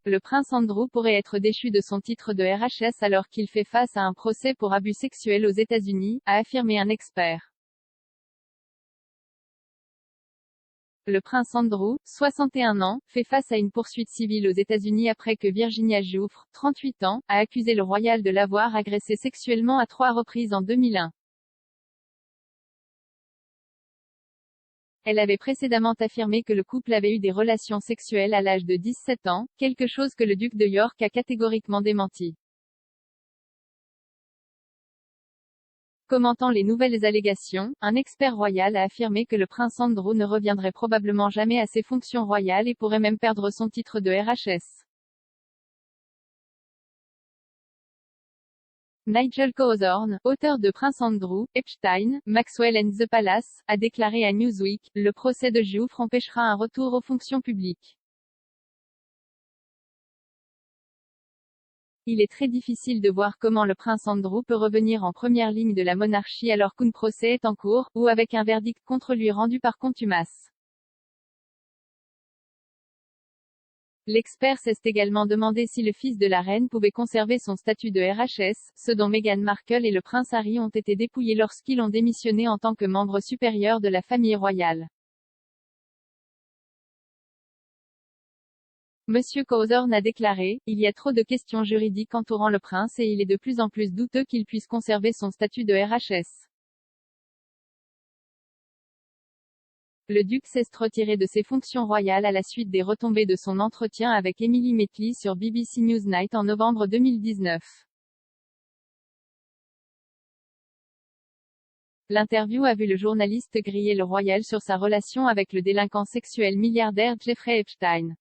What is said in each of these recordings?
le prince Andrew pourrait être déchu de son titre de RHS alors qu'il fait face à un procès pour abus sexuels aux États-Unis, a affirmé un expert. Le prince Andrew, 61 ans, fait face à une poursuite civile aux États-Unis après que Virginia Giuffre, 38 ans, a accusé le royal de l'avoir agressé sexuellement à 3 reprises en 2001. Elle avait précédemment affirmé que le couple avait eu des relations sexuelles à l'âge de 17 ans, quelque chose que le duc de York a catégoriquement démenti. Commentant les nouvelles allégations, un expert royal a affirmé que le prince Andrew ne reviendrait probablement jamais à ses fonctions royales et pourrait même perdre son titre de RHS. Nigel Cawthorne, auteur de Prince Andrew, Epstein, Maxwell and the Palace, a déclaré à Newsweek, le procès de Giuffre empêchera un retour aux fonctions publiques. Il est très difficile de voir comment le prince Andrew peut revenir en première ligne de la monarchie alors qu'un procès est en cours, ou avec un verdict contre lui rendu par contumace. L'expert s'est également demandé si le fils de la reine pouvait conserver son statut de RHS, ce dont Meghan Markle et le prince Harry ont été dépouillés lorsqu'ils ont démissionné en tant que membres supérieurs de la famille royale. Monsieur Cawthorne a déclaré, il y a trop de questions juridiques entourant le prince et il est de plus en plus douteux qu'il puisse conserver son statut de RHS. Le duc s'est retiré de ses fonctions royales à la suite des retombées de son entretien avec Emily Maitli sur BBC Newsnight en novembre 2019. L'interview a vu le journaliste griller le royal sur sa relation avec le délinquant sexuel milliardaire Jeffrey Epstein.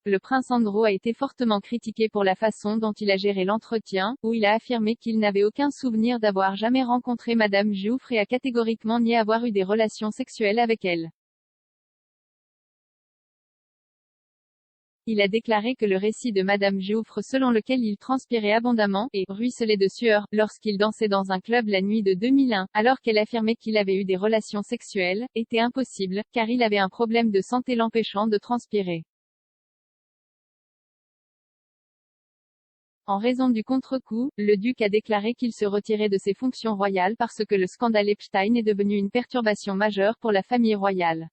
Le prince Andrew a été fortement critiqué pour la façon dont il a géré l'entretien, où il a affirmé qu'il n'avait aucun souvenir d'avoir jamais rencontré Madame Giuffre et a catégoriquement nié avoir eu des relations sexuelles avec elle. Il a déclaré que le récit de Madame Giuffre selon lequel il transpirait abondamment, et ruisselait de sueur, lorsqu'il dansait dans un club la nuit de 2001, alors qu'elle affirmait qu'il avait eu des relations sexuelles, était impossible, car il avait un problème de santé l'empêchant de transpirer. En raison du contre-coup, le duc a déclaré qu'il se retirait de ses fonctions royales parce que le scandale Epstein est devenu une perturbation majeure pour la famille royale.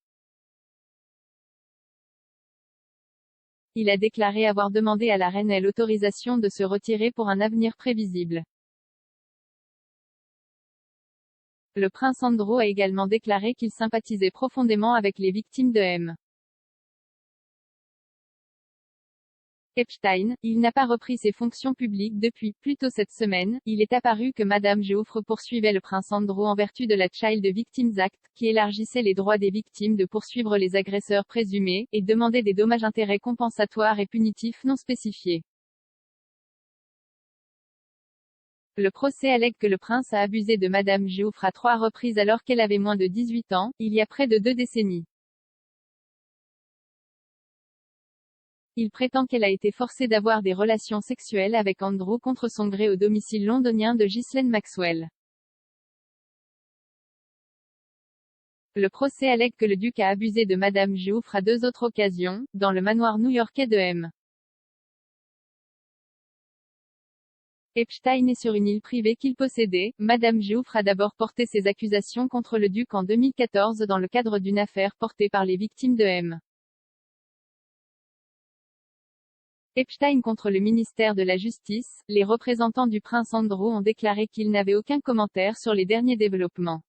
Il a déclaré avoir demandé à la reine l'autorisation de se retirer pour un avenir prévisible. Le prince Andrew a également déclaré qu'il sympathisait profondément avec les victimes de M. Epstein, il n'a pas repris ses fonctions publiques depuis. Plus tôt cette semaine, il est apparu que Madame Giuffre poursuivait le prince Andrew en vertu de la Child Victims Act, qui élargissait les droits des victimes de poursuivre les agresseurs présumés, et demandait des dommages-intérêts compensatoires et punitifs non spécifiés. Le procès allègue que le prince a abusé de Madame Giuffre à 3 reprises alors qu'elle avait moins de 18 ans, il y a près de 2 décennies. Il prétend qu'elle a été forcée d'avoir des relations sexuelles avec Andrew contre son gré au domicile londonien de Ghislaine Maxwell. Le procès allègue que le duc a abusé de Madame Giuffre à 2 autres occasions, dans le manoir new-yorkais de M. Epstein est sur une île privée qu'il possédait. Madame Giuffre a d'abord porté ses accusations contre le duc en 2014 dans le cadre d'une affaire portée par les victimes de M. Epstein contre le ministère de la Justice. Les représentants du prince Andrew ont déclaré qu'ils n'avaient aucun commentaire sur les derniers développements.